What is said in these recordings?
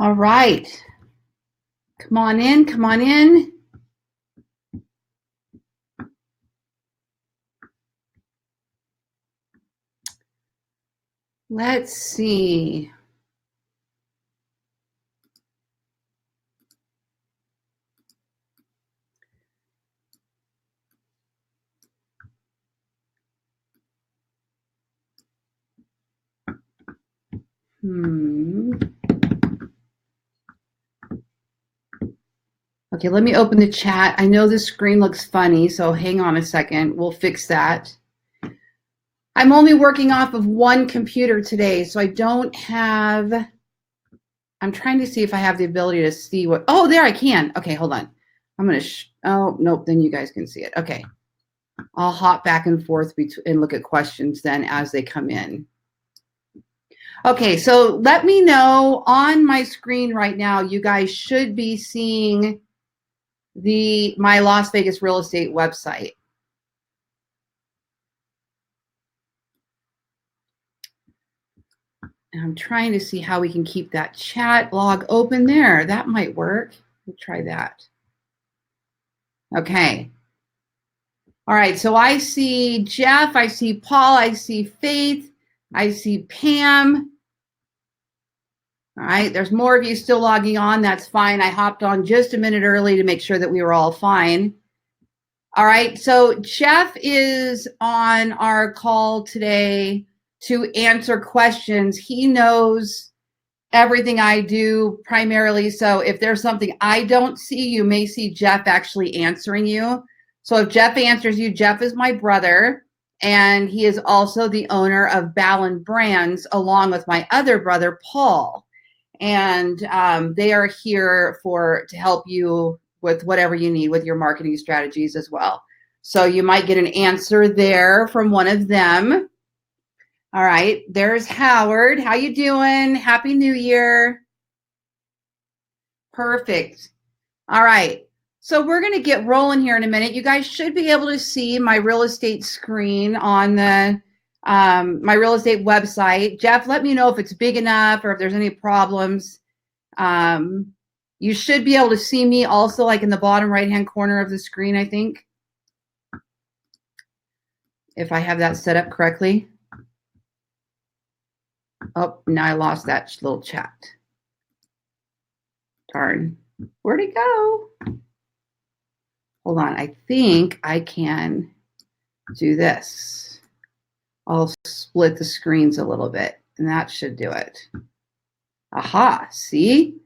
All right. Come on in, come on in. Let's see. Okay, let me open the chat. I know this screen looks funny, so hang on a second. We'll fix that. I'm only working off of one computer today, so I don't have, I'm trying to see if I have the ability to see what, oh, there I can. Okay, hold on. I'm going to, oh, nope, then you guys can see it. Okay. I'll hop back and forth and look at questions then as they come in. Okay, so let me know on my screen right now, you guys should be seeing my Las Vegas real estate website. And I'm trying to see how we can keep that chat log open there. That might work. We'll try that. Okay. All right, so I see Jeff, I see Paul, I see Faith, I see Pam. All right, there's more of you still logging on. That's fine. I hopped on just a minute early to make sure that we were all fine. All right, so Jeff is on our call today to answer questions. He knows everything I do primarily. So if there's something I don't see, you may see Jeff actually answering you. So if Jeff answers you, Jeff is my brother, and he is also the owner of Ballen Brands, along with my other brother, Paul. And they are here to help you with whatever you need with your marketing strategies as well. So you might get an answer there from one of them. All right, there's Howard. How you doing? Happy New Year. Perfect. All right, so we're going to get rolling here in a minute. You guys should be able to see my real estate screen on the my real estate website. Jeff, let me know if it's big enough or if there's any problems. You should be able to see me also, like in the bottom right-hand corner of the screen, I think, if I have that set up correctly. Oh, now I lost that little chat. Darn. Where'd it go? Hold on. I think I can do this. I'll split the screens a little bit, and that should do it. Aha. See?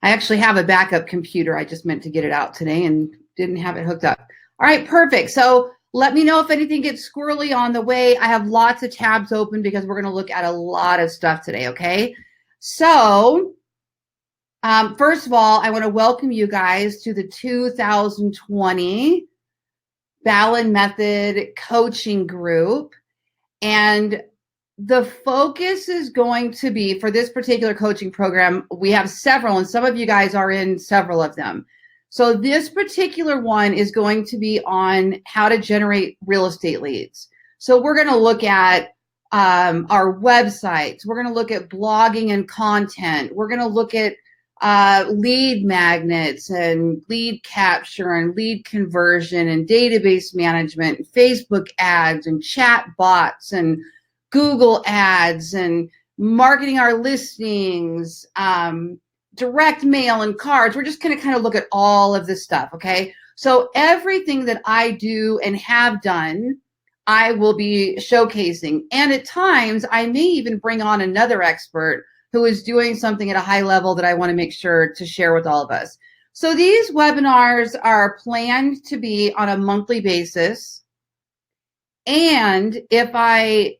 I actually have a backup computer. I just meant to get it out today and didn't have it hooked up. All right, perfect. So let me know if anything gets squirrely on the way. I have lots of tabs open because we're going to look at a lot of stuff today, okay? So first of all, I want to welcome you guys to the 2020 Ballen Method Coaching Group. And the focus is going to be, for this particular coaching program, we have several, and some of you guys are in several of them. So this particular one is going to be on how to generate real estate leads. So we're going to look at our websites. We're going to look at blogging and content. We're going to look at lead magnets and lead capture and lead conversion and database management, and Facebook ads and Chatbots and Google ads and marketing our listings, direct mail and cards. We're just going to kind of look at all of this stuff, okay? So everything that I do and have done, I will be showcasing. And at times, I may even bring on another expert who is doing something at a high level that I want to make sure to share with all of us. So these webinars are planned to be on a monthly basis. And if I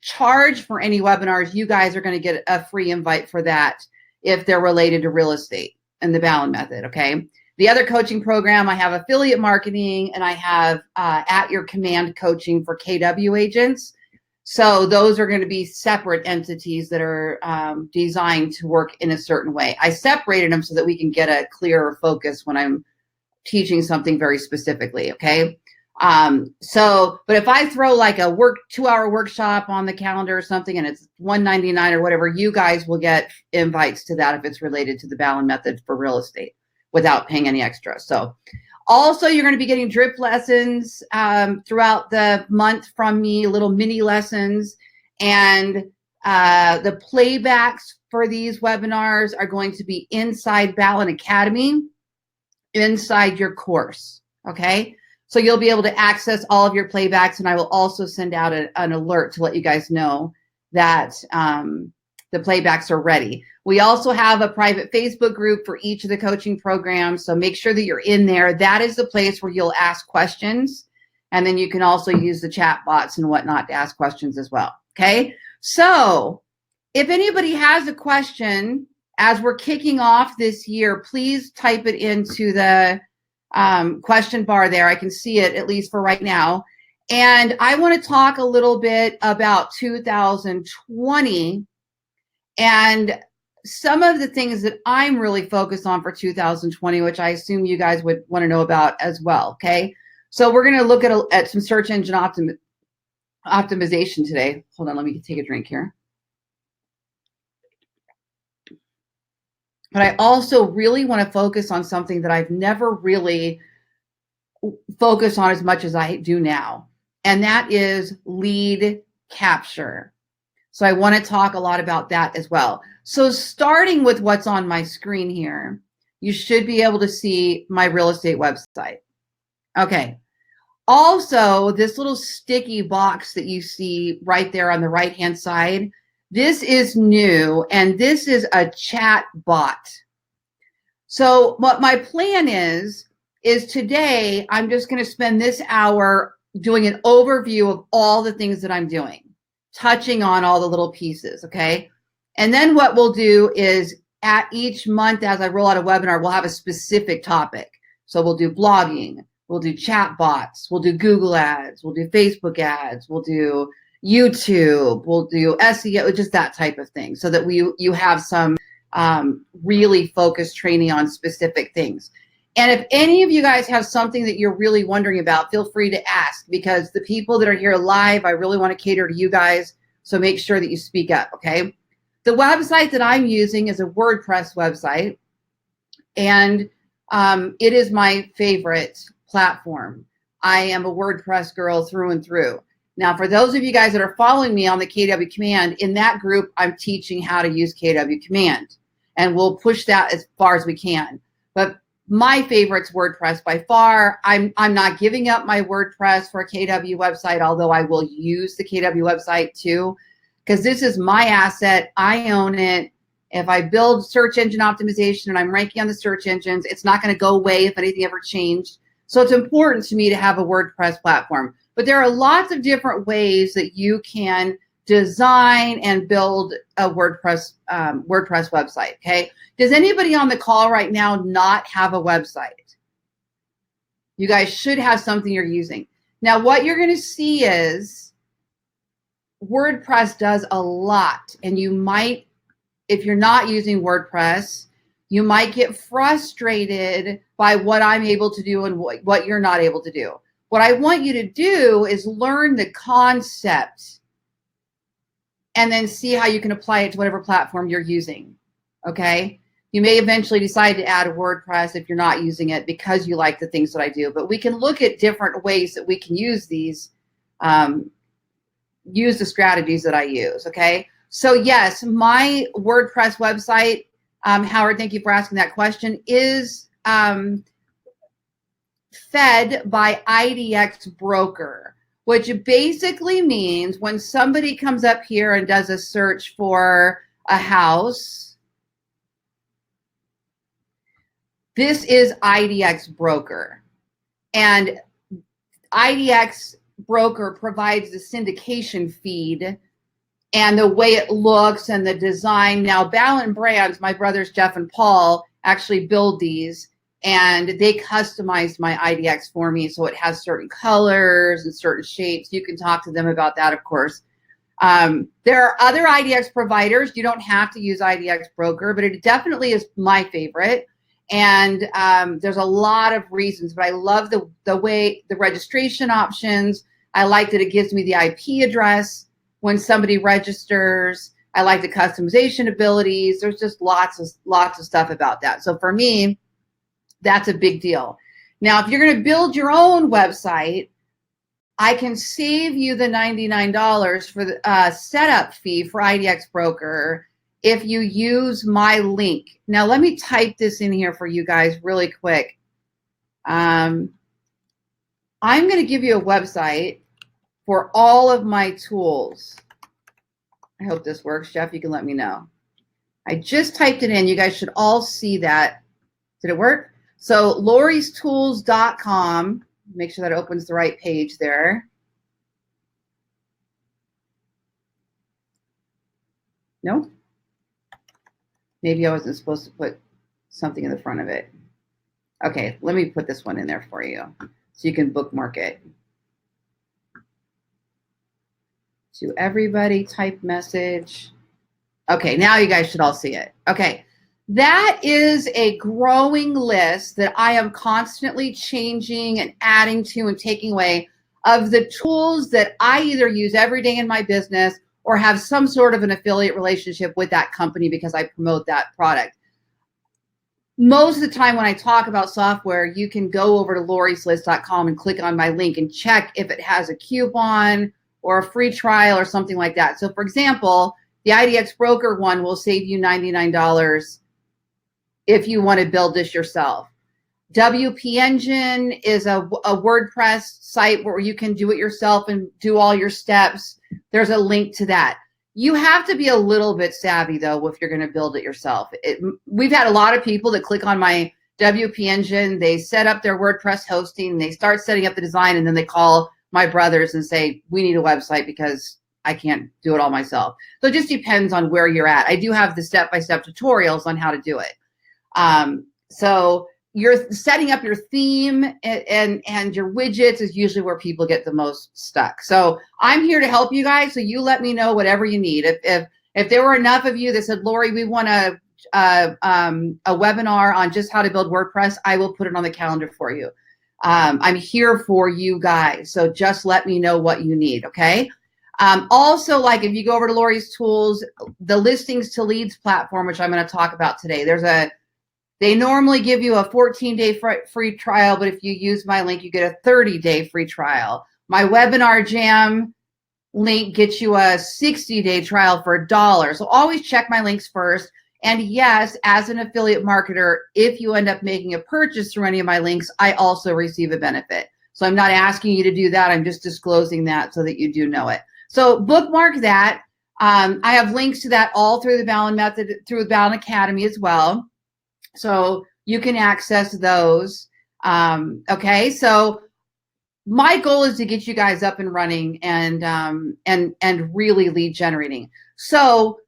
charge for any webinars, you guys are going to get a free invite for that if they're related to real estate and the Ballen Method, okay? The other coaching program, I have affiliate marketing, and I have at your command coaching for KW agents. So those are going to be separate entities that are designed to work in a certain way. I separated them so that we can get a clearer focus when I'm teaching something very specifically, okay? But if I throw like a 2-hour workshop on the calendar or something and it's $199 or whatever, you guys will get invites to that if it's related to the Ballen method for real estate without paying any extra. So also you're going to be getting drip lessons throughout the month from me, little mini lessons, and the playbacks for these webinars are going to be inside Ballen Academy, inside your course. Okay. So you'll be able to access all of your playbacks, and I will also send out an alert to let you guys know that the playbacks are ready. We also have a private Facebook group for each of the coaching programs, so make sure that you're in there. That is the place where you'll ask questions, and then you can also use the Chatbots and whatnot to ask questions as well. Okay, so if anybody has a question as we're kicking off this year, please type it into the question bar there. I can see it, at least for right now. And I want to talk a little bit about 2020 and some of the things that I'm really focused on for 2020, which I assume you guys would want to know about as well. Okay. So we're going to look at some search engine optimization today. Hold on. Let me take a drink here. But I also really want to focus on something that I've never really focused on as much as I do now, and that is lead capture. So I want to talk a lot about that as well. So starting with what's on my screen here, you should be able to see my real estate website. Okay. Also, this little sticky box that you see right there on the right-hand side, this is new, and this is a chat bot. So what my plan is today I'm just going to spend this hour doing an overview of all the things that I'm doing, touching on all the little pieces, okay? And then what we'll do is at each month as I roll out a webinar, we'll have a specific topic. So we'll do blogging, we'll do chat bots, we'll do Google ads, we'll do Facebook ads, we'll do YouTube, we'll do SEO, just that type of thing, so that you have some really focused training on specific things. And if any of you guys have something that you're really wondering about, feel free to ask, because the people that are here live, I really want to cater to you guys. So make sure that you speak up, okay? The website that I'm using is a WordPress website, and it is my favorite platform. I am a WordPress girl through and through. Now, for those of you guys that are following me on the KW Command, in that group, I'm teaching how to use KW Command, and we'll push that as far as we can. But my favorite's WordPress by far. I'm not giving up my WordPress for a KW website, although I will use the KW website too, because this is my asset. I own it. If I build search engine optimization and I'm ranking on the search engines, it's not going to go away if anything ever changed. So it's important to me to have a WordPress platform. But there are lots of different ways that you can design and build a WordPress website, okay? Does anybody on the call right now not have a website? You guys should have something you're using. Now, what you're going to see is WordPress does a lot, and you might, if you're not using WordPress, you might get frustrated by what I'm able to do and what you're not able to do. What I want you to do is learn the concept and then see how you can apply it to whatever platform you're using, okay? You may eventually decide to add a WordPress if you're not using it because you like the things that I do, but we can look at different ways that we can use these, use the strategies that I use, okay? So yes, my WordPress website, Howard, thank you for asking that question, is fed by IDX Broker, which basically means when somebody comes up here and does a search for a house, this is IDX Broker. And IDX Broker provides the syndication feed and the way it looks and the design. Now, Ballen Brands, my brothers Jeff and Paul, actually build these, and they customized my IDX for me, so it has certain colors and certain shapes. You can talk to them about that, of course. There are other IDX providers. You don't have to use IDX Broker, but it definitely is my favorite. And there's a lot of reasons, but I love the way the registration options. I like that it gives me the IP address when somebody registers. I like the customization abilities. There's just lots of stuff about that. So for me, that's a big deal. Now, if you're going to build your own website, I can save you the $99 for the setup fee for IDX Broker if you use my link. Now, let me type this in here for you guys really quick. I'm going to give you a website for all of my tools. I hope this works. Jeff, you can let me know. I just typed it in. You guys should all see that. Did it work? So loristools.com. Make sure that opens the right page there. No? Maybe I wasn't supposed to put something in the front of it. Okay, let me put this one in there for you so you can bookmark it. To everybody, type message. Okay, now you guys should all see it. Okay, that is a growing list that I am constantly changing and adding to and taking away of the tools that I either use every day in my business or have some sort of an affiliate relationship with that company because I promote that product. Most of the time when I talk about software, you can go over to lorislist.com and click on my link and check if it has a coupon or a free trial or something like that. So for example, the IDX Broker one will save you $99 if you want to build this yourself. WP Engine is a WordPress site where you can do it yourself and do all your steps. There's a link to that. You have to be a little bit savvy, though, if you're going to build it yourself. We've had a lot of people that click on my WP Engine. They set up their WordPress hosting. They start setting up the design, and then they call my brothers and say, we need a website because I can't do it all myself. So it just depends on where you're at. I do have the step-by-step tutorials on how to do it. So you're setting up your theme and your widgets is usually where people get the most stuck. So I'm here to help you guys. So you let me know whatever you need. If there were enough of you that said, Lori, we want a webinar on just how to build WordPress, I will put it on the calendar for you. I'm here for you guys. So just let me know what you need. Okay. Also, like if you go over to Lori's Tools, the listings to leads platform, which I'm going to talk about today, they normally give you a 14-day free trial, but if you use my link, you get a 30-day free trial. My Webinar Jam link gets you a 60-day trial for $1. So always check my links first. And yes, as an affiliate marketer, if you end up making a purchase through any of my links, I also receive a benefit. So I'm not asking you to do that. I'm just disclosing that so that you do know it. So bookmark that. I have links to that all through the Ballen Method, through the Ballen Academy as well. So you can access those. Okay, so my goal is to get you guys up and running and really lead generating. So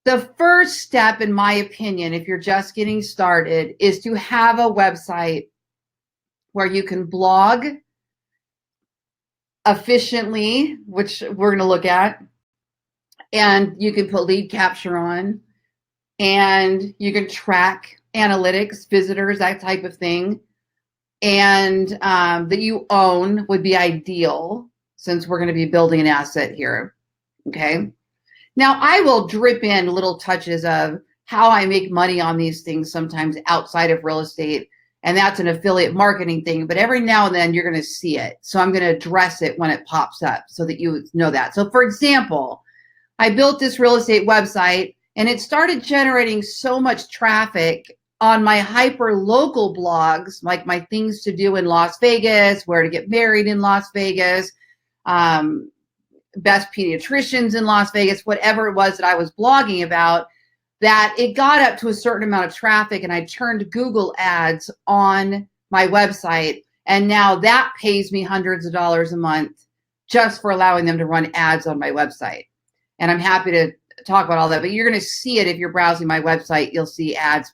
the first step, in my opinion, if you're just getting started, is to have a website where you can blog efficiently, which we're going to look at, and you can put lead capture on, and you can track analytics, visitors, that type of thing, and that you own would be ideal since we're going to be building an asset here. Okay. Now I will drip in little touches of how I make money on these things sometimes outside of real estate, and that's an affiliate marketing thing, but every now and then you're going to see it. So I'm going to address it when it pops up so that you know that. So for example, I built this real estate website and it started generating so much traffic on my Hyperlocal blogs, like my things to do in Las Vegas, where to get married in Las Vegas, best pediatricians in Las Vegas, whatever it was that I was blogging about, that it got up to a certain amount of traffic and I turned Google ads on my website. And now that pays me hundreds of dollars a month just for allowing them to run ads on my website. And I'm happy to talk about all that, but you're going to see it if you're browsing my website. You'll see ads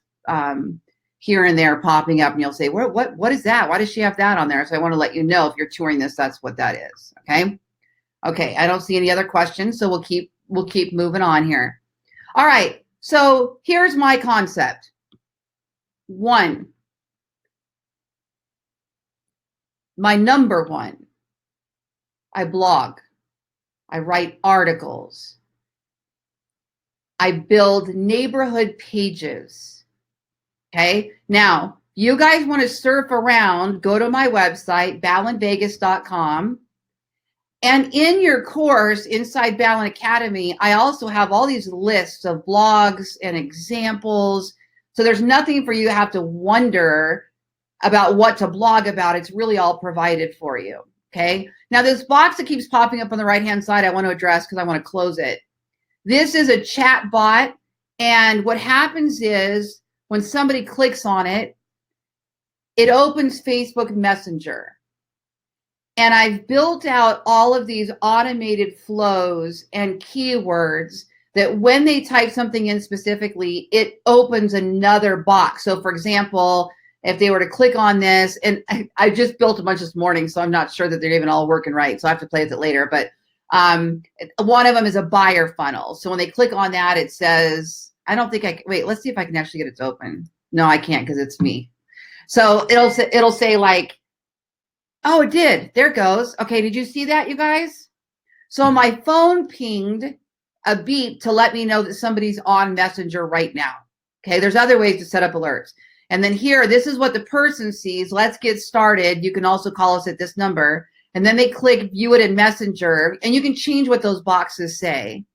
here and there popping up, and you'll say, what is that? Why does she have that on there? So I want to let you know if you're touring this, that's what that is. Okay. Okay. I don't see any other questions, so we'll keep moving on here. All right. So here's my concept. one, my number one, I blog. I write articles. I build neighborhood pages. Okay. Now, you guys want to surf around, go to my website, ballenvegas.com. And in your course, inside Ballen Academy, I also have all these lists of blogs and examples. So there's nothing for you to have to wonder about what to blog about. It's really all provided for you. Okay. Now, this box that keeps popping up on the right-hand side, I want to address because I want to close it. This is a chat bot. And what happens is when somebody clicks on it, it opens Facebook Messenger. And I've built out all of these automated flows and keywords that when they type something in specifically, it opens another box. So for example, if they were to click on this, and I just built a bunch this morning, so I'm not sure that they're even all working right. So I have to play with it later. But one of them is a buyer funnel. So when they click on that, it says, I don't think wait, let's see if I can actually get it to open. No, I can't because it's me. So it'll say like, oh, it did. There it goes. Okay, did you see that, you guys? So my phone pinged a beep to let me know that somebody's on Messenger right now. Okay, there's other ways to set up alerts. And then here, this is what the person sees. Let's get started. You can also call us at this number. And then they click view it in Messenger, and you can change what those boxes say.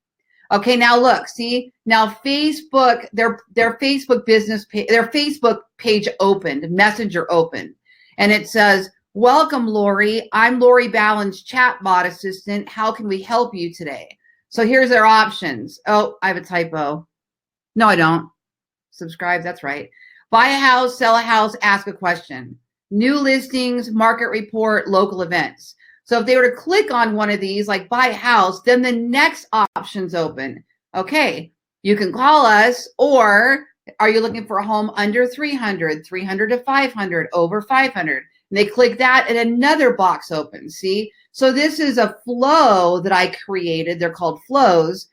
Okay, now look, see, now Facebook, their Facebook business page, their Facebook page opened, Messenger opened, and it says, welcome, Lori. I'm Lori Ballen's chatbot assistant. How can we help you today? So here's their options. Oh, I have a typo. No, I don't. Subscribe, that's right. Buy a house, sell a house, ask a question. New listings, market report, local events. So if they were to click on one of these, like buy a house, then the next option's open. Okay, you can call us, or are you looking for a home under 300, 300 to 500, over 500? And they click that and another box opens, see? So this is a flow that I created. They're called flows.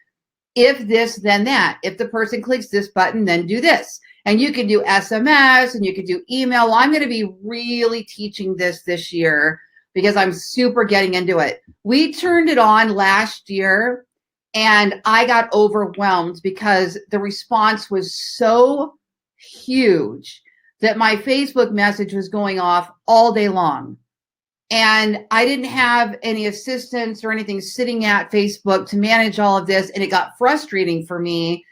If this, then that. If the person clicks this button, then do this. And you can do SMS and you can do email. Well, I'm going to be really teaching this year because I'm super getting into it. We turned it on last year and I got overwhelmed because the response was so huge that my Facebook message was going off all day long. And I didn't have any assistants or anything sitting at Facebook to manage all of this. And it got frustrating for me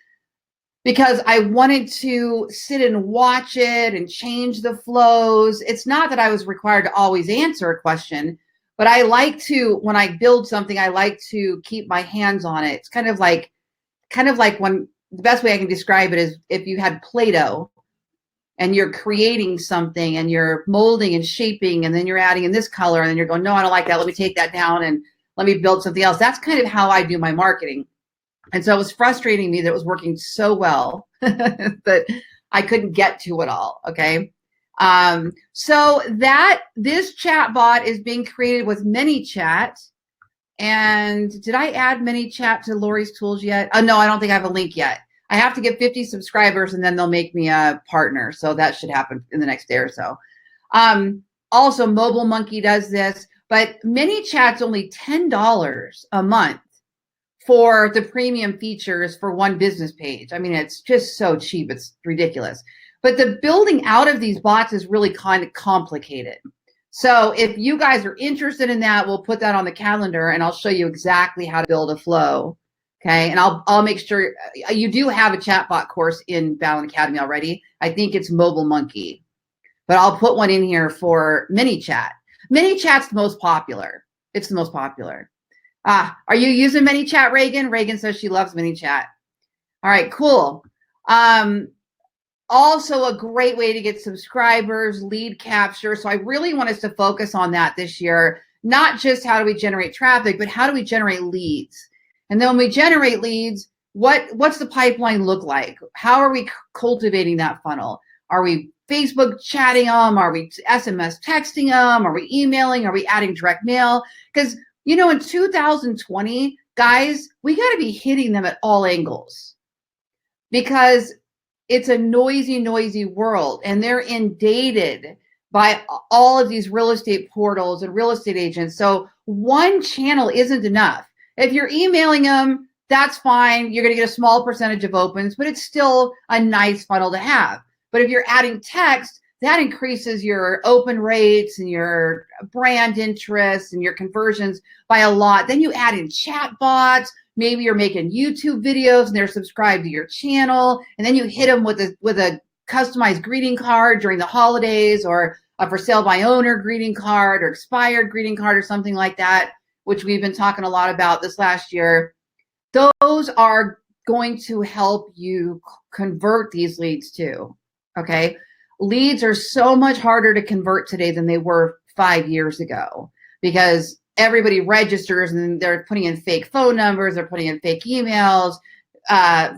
because I wanted to sit and watch it and change the flows. It's not that I was required to always answer a question, but I like to, when I build something, I like to keep my hands on it. It's kind of like when, the best way I can describe it is if you had Play-Doh and you're creating something and you're molding and shaping, and then you're adding in this color, and then you're going, no, I don't like that. Let me take that down and let me build something else. That's kind of how I do my marketing. And so it was frustrating me that it was working so well that I couldn't get to it all. Okay. So this chatbot is being created with ManyChat. And did I add ManyChat to Lori's tools yet? Oh, no, I don't think I have a link yet. I have to get 50 subscribers and then they'll make me a partner. So that should happen in the next day or so. Also, Mobile Monkey does this, but ManyChat's only $10 a month for the premium features for one business page. I mean, it's just so cheap. It's ridiculous. But the building out of these bots is really kind of complicated. So if you guys are interested in that, we'll put that on the calendar and I'll show you exactly how to build a flow. Okay. And I'll make sure you do have a chatbot course in Ballen Academy already. I think it's Mobile Monkey, but I'll put one in here for ManyChat. ManyChat's the most popular. It's the most popular. Are you using ManyChat, Reagan? Reagan says she loves ManyChat. All right, cool. Also a great way to get subscribers, lead capture. So I really want us to focus on that this year. Not just how do we generate traffic, but how do we generate leads? And then when we generate leads, what's the pipeline look like? How are we cultivating that funnel? Are we Facebook chatting them? Are we SMS texting them? Are we emailing? Are we adding direct mail? Because you know, in 2020, guys, we got to be hitting them at all angles because it's a noisy world, and they're inundated by all of these real estate portals and real estate agents. So one channel isn't enough. If you're emailing them, that's fine. You're going to get a small percentage of opens, but it's still a nice funnel to have. But if you're adding text, that increases your open rates and your brand interest and your conversions by a lot. Then you add in chatbots. Maybe you're making YouTube videos and they're subscribed to your channel, and then you hit them with a customized greeting card during the holidays, or a for sale by owner greeting card, or expired greeting card, or something like that, which we've been talking a lot about this last year. Those are going to help you convert these leads too. Okay. Leads are so much harder to convert today than they were 5 years ago, because everybody registers and they're putting in fake phone numbers, they're putting in fake emails.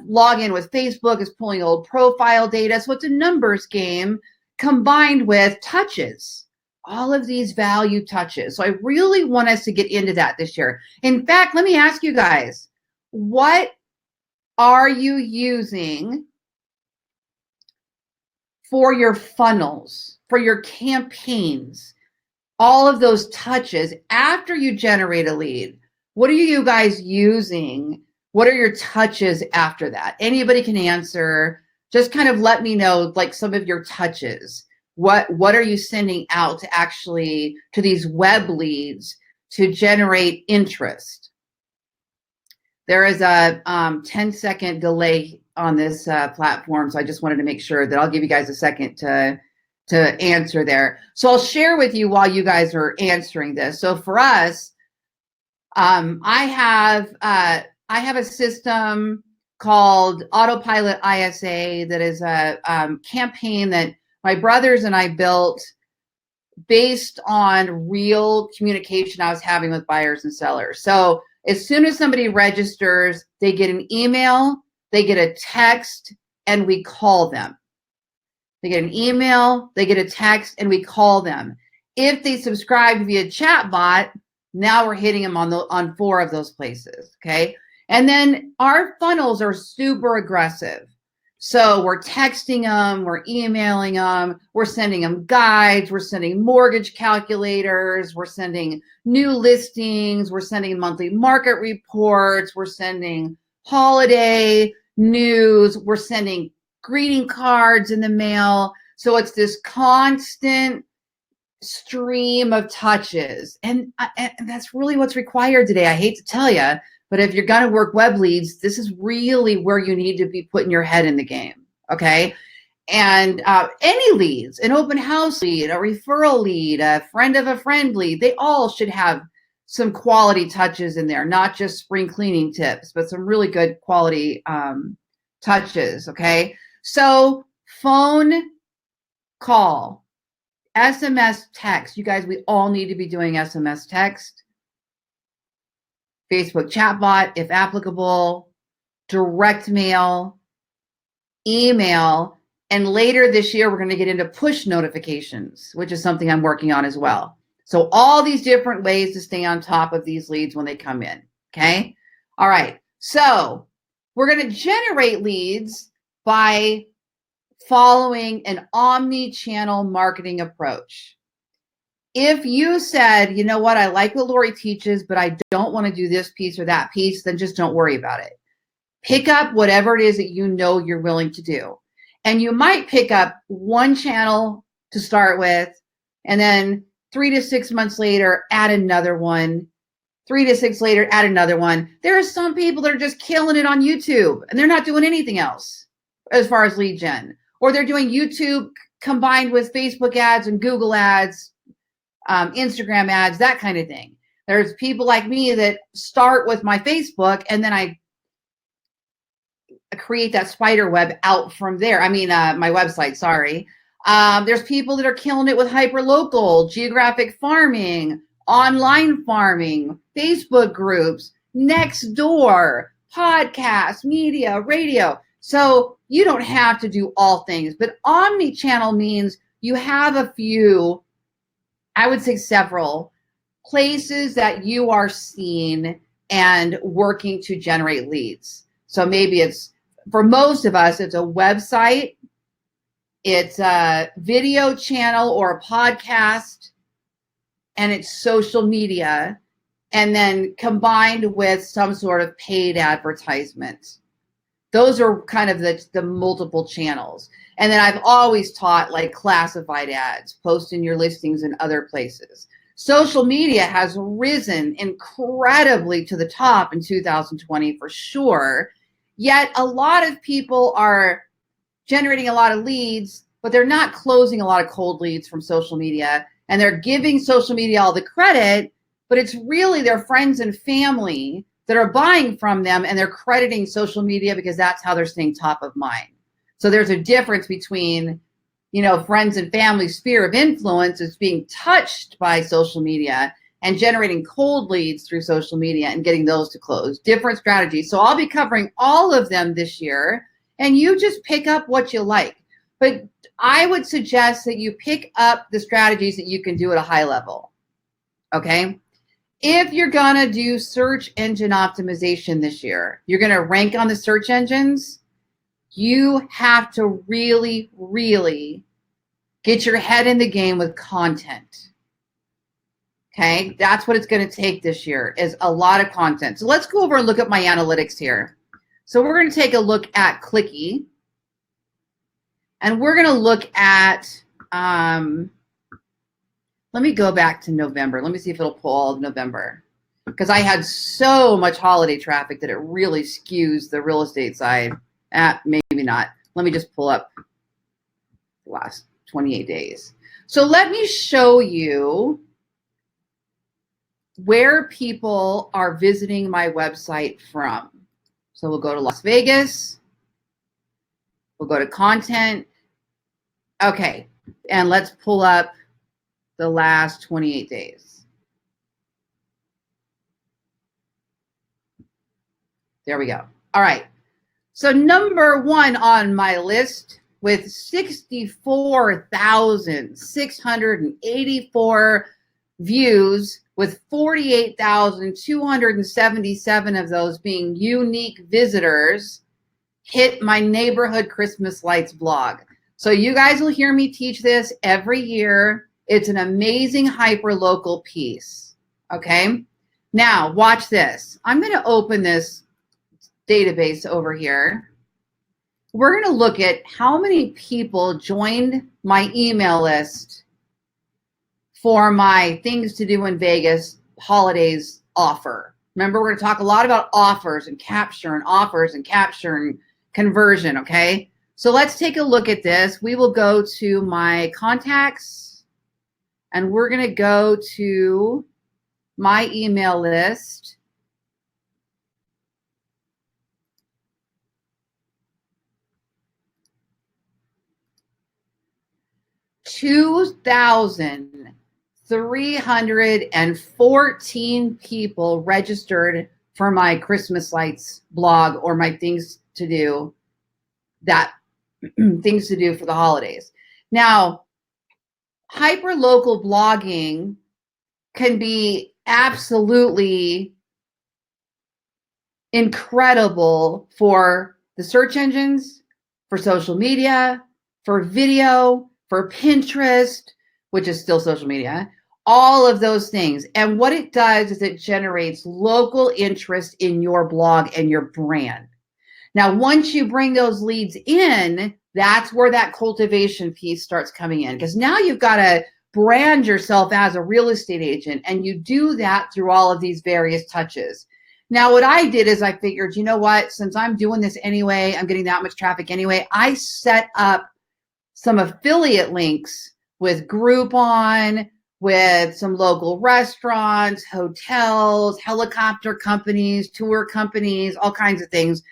Log in with Facebook is pulling old profile data. So it's a numbers game combined with touches, all of these value touches. So I really want us to get into that this year. In fact, let me ask you guys, what are you using for your funnels, for your campaigns, all of those touches after you generate a lead? What are you guys using? What are your touches after that? Anybody can answer. Just kind of let me know, like, some of your touches. What are you sending out to actually to these web leads to generate interest? There is a 10-second delay on this platform, so I just wanted to make sure that I'll give you guys a second to answer there. So I'll share with you while you guys are answering this. So for us, I have a system called Autopilot ISA that is a campaign that my brothers and I built based on real communication I was having with buyers and sellers. So as soon as somebody registers, they get an email, they get a text, and we call them. They get an email, they get a text, and we call them. If they subscribe via chatbot, now we're hitting them on 4 of those places, okay? And then our funnels are super aggressive. So we're texting them, we're emailing them, we're sending them guides, we're sending mortgage calculators, we're sending new listings, we're sending monthly market reports, we're sending holiday news, we're sending greeting cards in the mail. So it's this constant stream of touches. And that's really what's required today. I hate to tell you, but if you're going to work web leads, this is really where you need to be putting your head in the game. Okay. And any leads, an open house lead, a referral lead, a friend of a friend lead, they all should have some quality touches in there, not just spring cleaning tips, but some really good quality touches. Okay. So phone call, SMS text. You guys, we all need to be doing SMS text. Facebook chatbot, if applicable, direct mail, email, and later this year, we're going to get into push notifications, which is something I'm working on as well. So all these different ways to stay on top of these leads when they come in, okay? All right, so we're going to generate leads by following an omni-channel marketing approach. If you said, you know what, I like what Lori teaches, but I don't want to do this piece or that piece, then just don't worry about it. Pick up whatever it is that you know you're willing to do. And you might pick up one channel to start with, and then 3 to 6 months later, add another one. 3 to 6 later, add another one. There are some people that are just killing it on YouTube, and they're not doing anything else as far as lead gen. Or they're doing YouTube combined with Facebook ads and Google ads, Instagram ads, that kind of thing. There's people like me that start with my Facebook, and then I create that spider web out from there. I mean, my website, sorry. There's people that are killing it with Hyperlocal, geographic farming, online farming, Facebook groups, Nextdoor, podcasts, media, radio. So you don't have to do all things, but omni-channel means you have a few, I would say several places that you are seen and working to generate leads. So maybe it's for most of us, it's a website, it's a video channel or a podcast, and it's social media, and then combined with some sort of paid advertisement. Those are kind of the multiple channels. And then I've always taught like classified ads, posting your listings in other places. Social media has risen incredibly to the top in 2020 for sure. Yet a lot of people are generating a lot of leads, but they're not closing a lot of cold leads from social media. And they're giving social media all the credit, but it's really their friends and family that are buying from them, and they're crediting social media because that's how they're staying top of mind. So there's a difference between, friends and family sphere of influence is being touched by social media and generating cold leads through social media and getting those to close. Different strategies. So I'll be covering all of them this year, and you just pick up what you like. But I would suggest that you pick up the strategies that you can do at a high level. Okay? If you're going to do search engine optimization this year, you're going to rank on the search engines, you have to really, really get your head in the game with content. Okay? That's what it's going to take this year, is a lot of content. So let's go over and look at my analytics here. So we're going to take a look at Clicky, and we're going to look at, let me go back to November. Let me see if it'll pull all of November, because I had so much holiday traffic that it really skews the real estate side. Maybe not. Let me just pull up the last 28 days. So let me show you where people are visiting my website from. So we'll go to Las Vegas. We'll go to content. Okay. And let's pull up the last 28 days. There we go. All right. So number one on my list with 64,684 views, with 48,277 of those being unique visitors, hit my neighborhood Christmas lights blog. So you guys will hear me teach this every year. It's an amazing hyperlocal piece. Okay. Now watch this. I'm going to open this database over here. We're going to look at how many people joined my email list for my things to do in Vegas holidays offer. Remember, we're going to talk a lot about offers and capture and conversion. Okay. So let's take a look at this. We will go to my contacts, and we're going to go to my email list. $2,314 people registered for my Christmas lights blog or my things to do things to do for the holidays. Now, hyperlocal blogging can be absolutely incredible for the search engines, for social media, for video, for Pinterest, which is still social media, all of those things. And what it does is it generates local interest in your blog and your brand. Now, once you bring those leads in, that's where that cultivation piece starts coming in, because now you've got to brand yourself as a real estate agent, and you do that through all of these various touches. Now, what I did is I figured, you know what, since I'm doing this anyway, I'm getting that much traffic anyway, I set up some affiliate links with Groupon, with some local restaurants, hotels, helicopter companies, tour companies, all kinds of things,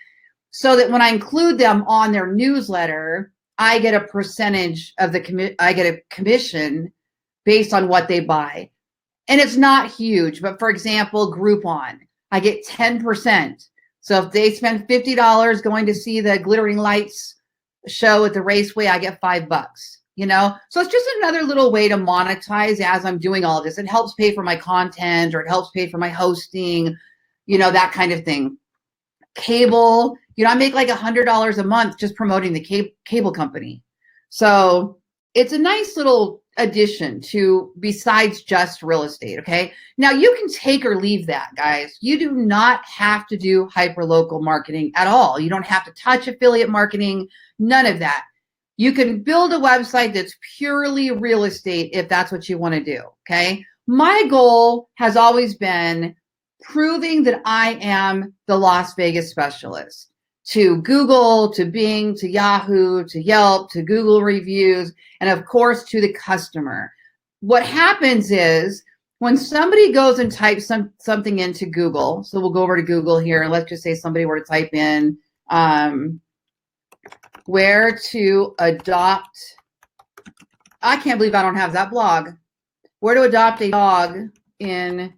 so that when I include them on their newsletter, I get a percentage of I get a commission based on what they buy. And it's not huge, but for example, Groupon, I get 10%. So if they spend $50 going to see the glittering lights show at the Raceway, I get $5, So it's just another little way to monetize as I'm doing all of this. It helps pay for my content, or it helps pay for my hosting, that kind of thing. Cable I make like $100 a month just promoting the cable company. So it's a nice little addition to besides just real estate. Okay. Now you can take or leave that, guys. You do not have to do hyperlocal marketing at all. You don't have to touch affiliate marketing, none of that. You can build a website that's purely real estate if that's what you want to do. Okay. My goal has always been proving that I am the Las Vegas specialist to Google, to Bing, to Yahoo, to Yelp, to Google reviews, and of course to the customer. What happens is when somebody goes and types something into Google, so we'll go over to Google here, and let's just say somebody were to type in where to adopt, I can't believe I don't have that blog, where to adopt a dog in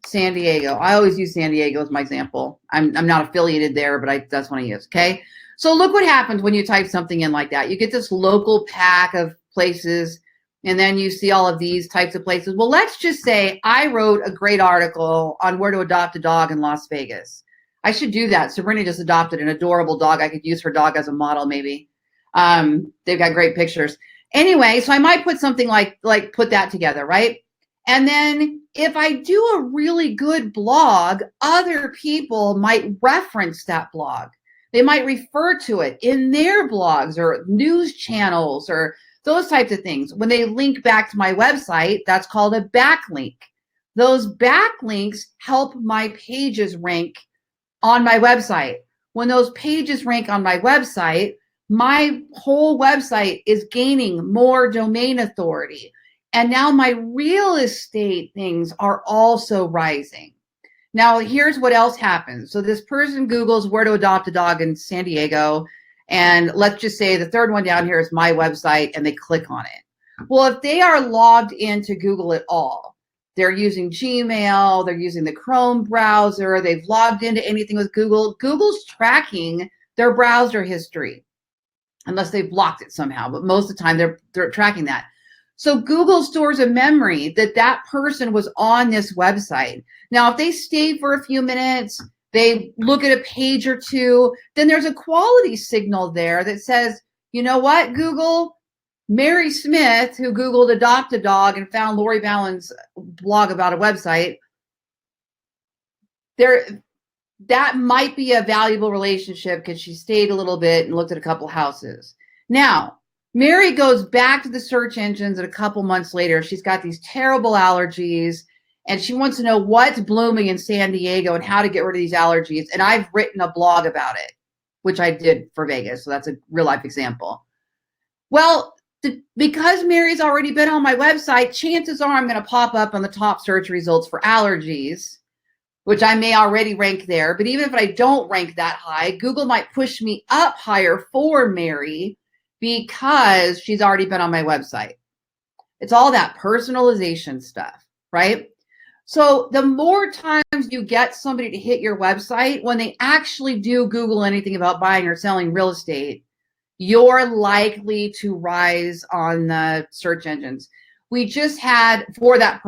San Diego. I always use San Diego as my example. I'm not affiliated there, but that's what I use. Okay. So look what happens when you type something in like that. You get this local pack of places, and then you see all of these types of places. Well, let's just say I wrote a great article on where to adopt a dog in Las Vegas. I should do that. Sabrina just adopted an adorable dog. I could use her dog as a model, maybe. They've got great pictures. Anyway, so I might put something like put that together, right? And then if I do a really good blog, other people might reference that blog. They might refer to it in their blogs or news channels or those types of things. When they link back to my website, that's called a backlink. Those backlinks help my pages rank on my website. When those pages rank on my website, my whole website is gaining more domain authority. And now my real estate things are also rising. Now, here's what else happens. So this person Googles where to adopt a dog in San Diego. And let's just say the third one down here is my website, and they click on it. Well, if they are logged into Google at all, they're using Gmail, they're using the Chrome browser, they've logged into anything with Google, Google's tracking their browser history, unless they've blocked it somehow. But most of the time, they're tracking that. So Google stores a memory that that person was on this website. Now, if they stay for a few minutes, they look at a page or two, then there's a quality signal there that says, you know what, Google, Mary Smith, who Googled adopt a dog and found Lori Ballen's blog about a website, that might be a valuable relationship because she stayed a little bit and looked at a couple houses. Now, Mary goes back to the search engines, and a couple months later, she's got these terrible allergies, and she wants to know what's blooming in San Diego and how to get rid of these allergies. And I've written a blog about it, which I did for Vegas. So that's a real life example. Well, because Mary's already been on my website, chances are I'm going to pop up on the top search results for allergies, which I may already rank there. But even if I don't rank that high, Google might push me up higher for Mary because she's already been on my website. It's all that personalization stuff, right? So the more times you get somebody to hit your website, when they actually do Google anything about buying or selling real estate, you're likely to rise on the search engines. We just had, for that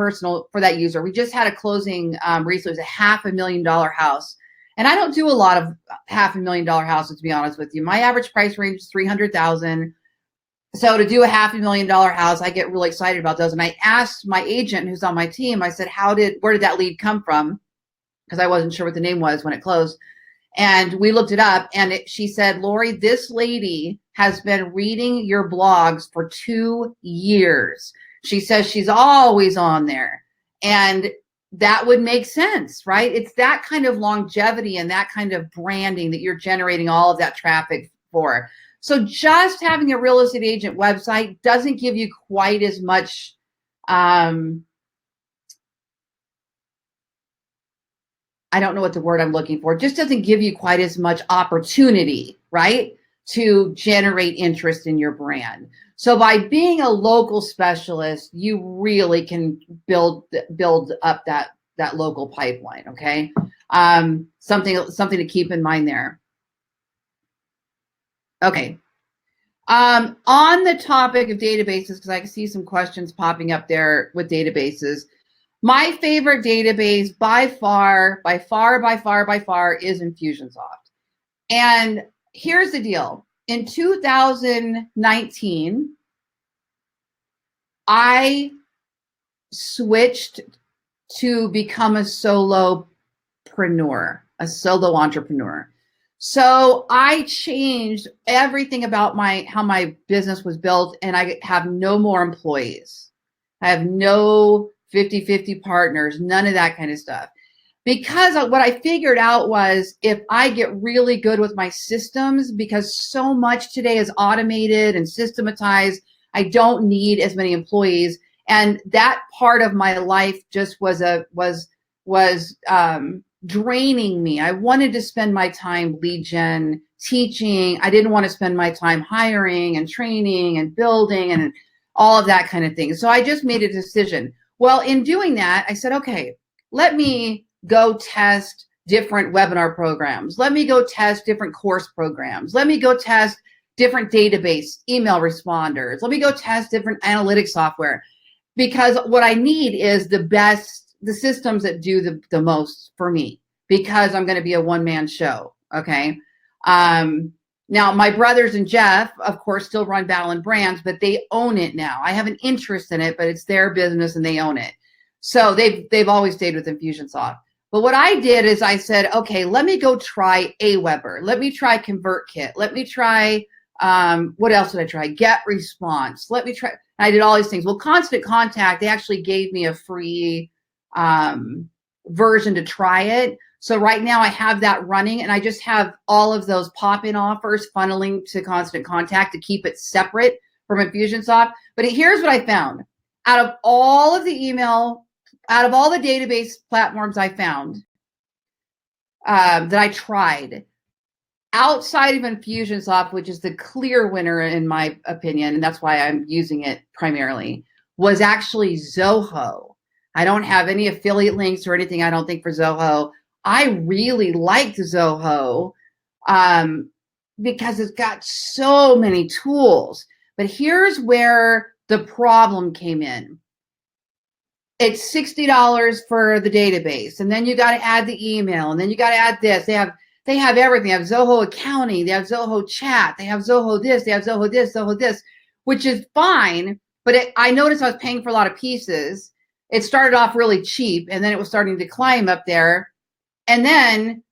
user, we just had a closing recently. It was a $500,000 house. And I don't do a lot of $500,000 houses, to be honest with you. My average price range is $300,000. So to do a $500,000 house, I get really excited about those. And I asked my agent who's on my team, I said, where did that lead come from? Because I wasn't sure what the name was when it closed. And we looked it up, and she said, Lori, this lady has been reading your blogs for 2 years. She says she's always on there. And that would make sense, right? It's that kind of longevity and that kind of branding that you're generating all of that traffic for. So just having a real estate agent website doesn't give you quite as much I don't know what the word I'm looking for. It just doesn't give you quite as much opportunity, right, to generate interest in your brand. So by being a local specialist, you really can build up that local pipeline. Okay, something to keep in mind there. Okay. On the topic of databases, because I can see some questions popping up there with databases. My favorite database by far is Infusionsoft. And here's the deal. In 2019, I switched to become a solopreneur, a solo entrepreneur. So I changed everything about how my business was built, and I have no more employees. I have no 50-50 partners, none of that kind of stuff. Because what I figured out was if I get really good with my systems, because so much today is automated and systematized, I don't need as many employees. And that part of my life just was draining me. I wanted to spend my time lead gen, teaching. I didn't want to spend my time hiring and training and building and all of that kind of thing. So I just made a decision. Well, in doing that, I said, okay, let me go test different webinar programs. Let me go test different course programs. Let me go test different database email responders. Let me go test different analytics software, because what I need is the systems that do the most for me, because I'm going to be a one-man show. Okay. Now my brothers and Jeff, of course, still run Ballen Brands, but they own it now. I have an interest in it, but it's their business and they own it. So they've always stayed with Infusionsoft. But what I did is I said, okay, let me go try Aweber. Let me try ConvertKit. Let me try, what else did I try? Get Response. Let me try. I did all these things. Well, Constant Contact, they actually gave me a free version to try it. So right now I have that running, and I just have all of those pop-in offers funneling to Constant Contact to keep it separate from Infusionsoft. But here's what I found. Out of all the database platforms I found that I tried, outside of Infusionsoft, which is the clear winner in my opinion, and that's why I'm using it primarily, was actually Zoho. I don't have any affiliate links or anything, I don't think, for Zoho. I really liked Zoho because it's got so many tools. But here's where the problem came in. It's $60 for the database, and then you got to add the email, and then you got to add this. They have everything. They have Zoho accounting, they have Zoho chat, they have Zoho this, they have Zoho this, which is fine. But I noticed I was paying for a lot of pieces. It started off really cheap, and then it was starting to climb up there. And then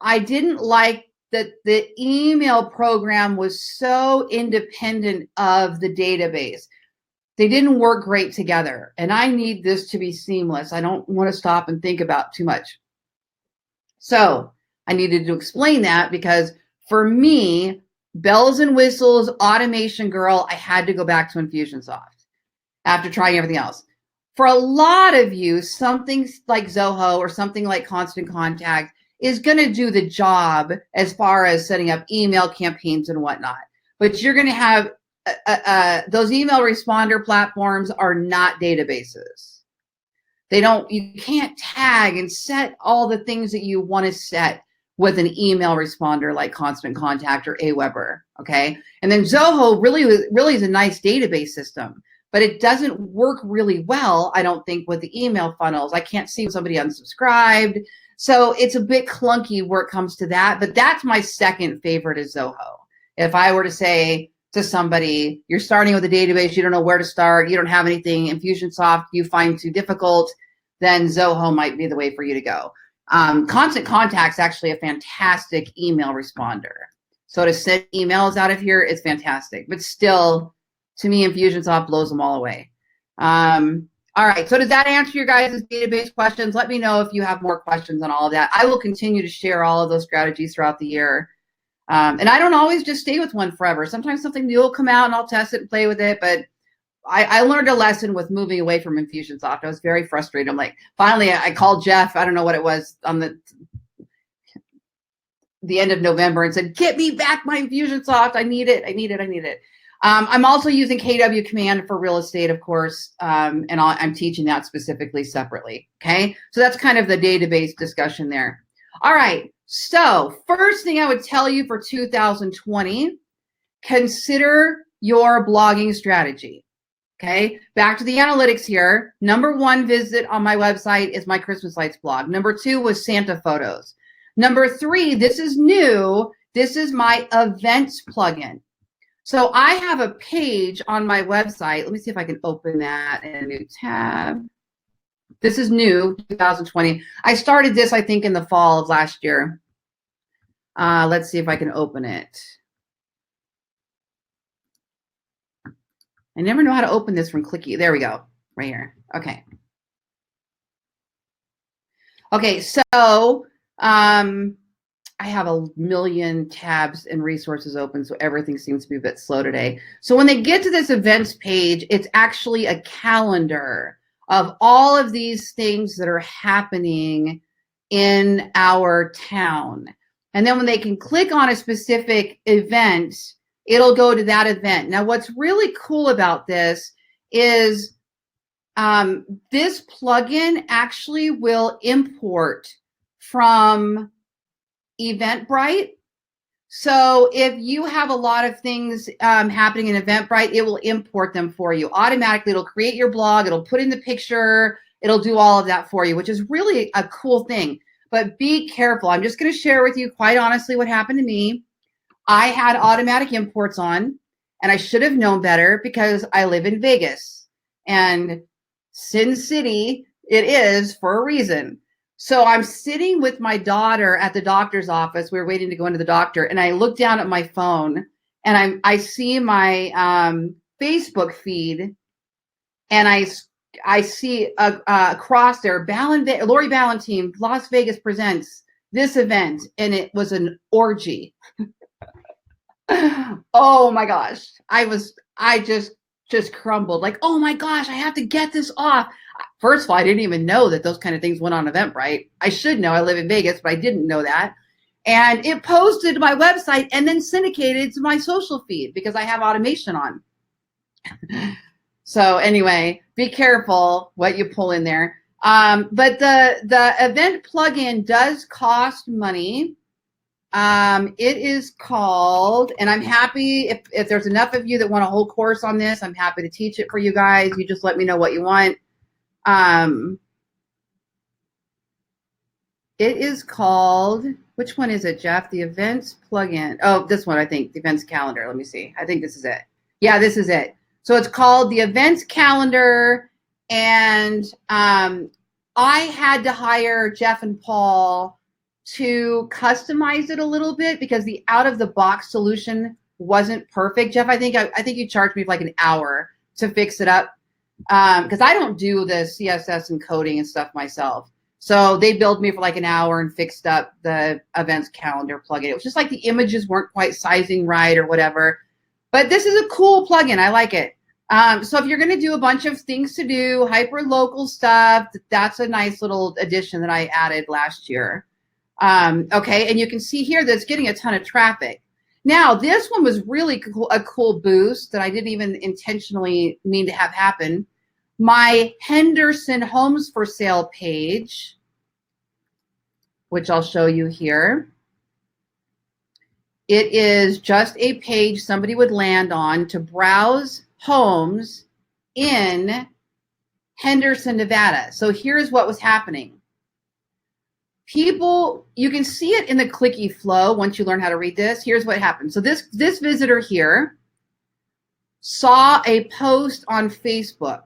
I didn't like that the email program was so independent of the database. They didn't work great together, and I need this to be seamless. I don't want to stop and think about too much. So I needed to explain that, because for me, bells and whistles, automation girl, I had to go back to Infusionsoft after trying everything else. For a lot of you, something like Zoho or something like Constant Contact is going to do the job as far as setting up email campaigns and whatnot. But you're going to have those email responder platforms are not databases. You can't tag and set all the things that you want to set with an email responder like Constant Contact or Aweber. Okay. And then Zoho really is a nice database system, but it doesn't work really well, I don't think, with the email funnels. I can't see when somebody unsubscribed. So it's a bit clunky where it comes to that, but that's my second favorite is Zoho. If I were to say to somebody, you're starting with a database, you don't know where to start, you don't have anything, Infusionsoft you find too difficult, then Zoho might be the way for you to go. Constant Contact's actually a fantastic email responder. So to send emails out of here, it's fantastic. But still, to me, Infusionsoft blows them all away. All right, so does that answer your guys' database questions? Let me know if you have more questions on all of that. I will continue to share all of those strategies throughout the year. And I don't always just stay with one forever. Sometimes something new will come out and I'll test it and play with it. But I learned a lesson with moving away from Infusionsoft. I was very frustrated. I'm like, finally, I called Jeff. I don't know what it was on the end of November and said, get me back my Infusionsoft. I need it. I need it. I'm also using KW Command for real estate, of course, and I'm teaching that specifically separately. Okay, so that's kind of the database discussion there. All right, so first thing I would tell you for 2020, consider your blogging strategy. Okay, back to the analytics here. Number one visit on my website is my Christmas lights blog. Number two was Santa photos. Number 3, this is new. This is my events plugin. So I have a page on my website. Let me see if I can open that in a new tab. This is new, 2020. I started this, I think, in the fall of last year. Let's see if I can open it. I never know how to open this from Clicky. There we go, right here. Okay. Okay, so I have a million tabs and resources open, so everything seems to be a bit slow today. So when they get to this events page, it's actually a calendar of all of these things that are happening in our town. And then when they can click on a specific event, it'll go to that event. Now, what's really cool about this is this plugin actually will import from Eventbrite. So if you have a lot of things happening in Eventbrite, it will import them for you automatically. It'll create your blog. It'll put in the picture. It'll do all of that for you, which is really a cool thing. But be careful. I'm just going to share with you, quite honestly, what happened to me. I had automatic imports on, and I should have known better because I live in Vegas. And Sin City, it is for a reason. So I'm sitting with my daughter at the doctor's office. We were waiting to go into the doctor, and I look down at my phone, and I see my Facebook feed, and I see across there, Lori Ballen team, Las Vegas presents this event, and it was an orgy. Oh my gosh, I just crumbled. Like, oh my gosh, I have to get this off. First of all, I didn't even know that those kind of things went on Eventbrite. I should know. I live in Vegas, but I didn't know that. And it posted to my website and then syndicated to my social feed because I have automation on. So anyway, be careful what you pull in there. But the event plugin does cost money. It is called, and I'm happy if there's enough of you that want a whole course on this, I'm happy to teach it for you guys. You just let me know what you want. It is called, which one is it, Jeff? The events plugin. Oh, this one, I think, the events calendar. Let me see. I think this is it. Yeah, this is it. So it's called the events calendar. And I had to hire Jeff and Paul to customize it a little bit because the out of the box solution wasn't perfect. Jeff, I think you charged me like an hour to fix it up because I don't do the CSS and coding and stuff myself. So they billed me for like an hour and fixed up the events calendar plugin. It was just like the images weren't quite sizing right or whatever. But this is a cool plugin. I like it. So if you're going to do a bunch of things to do, hyperlocal stuff, that's a nice little addition that I added last year. Okay, and you can see here that it's getting a ton of traffic. Now, this one was really cool, a cool boost that I didn't even intentionally mean to have happen. My Henderson Homes for Sale page, which I'll show you here. It is just a page somebody would land on to browse homes in Henderson, Nevada. So here's what was happening. People, you can see it in the clicky flow once you learn how to read this. Here's what happened. So this visitor here saw a post on Facebook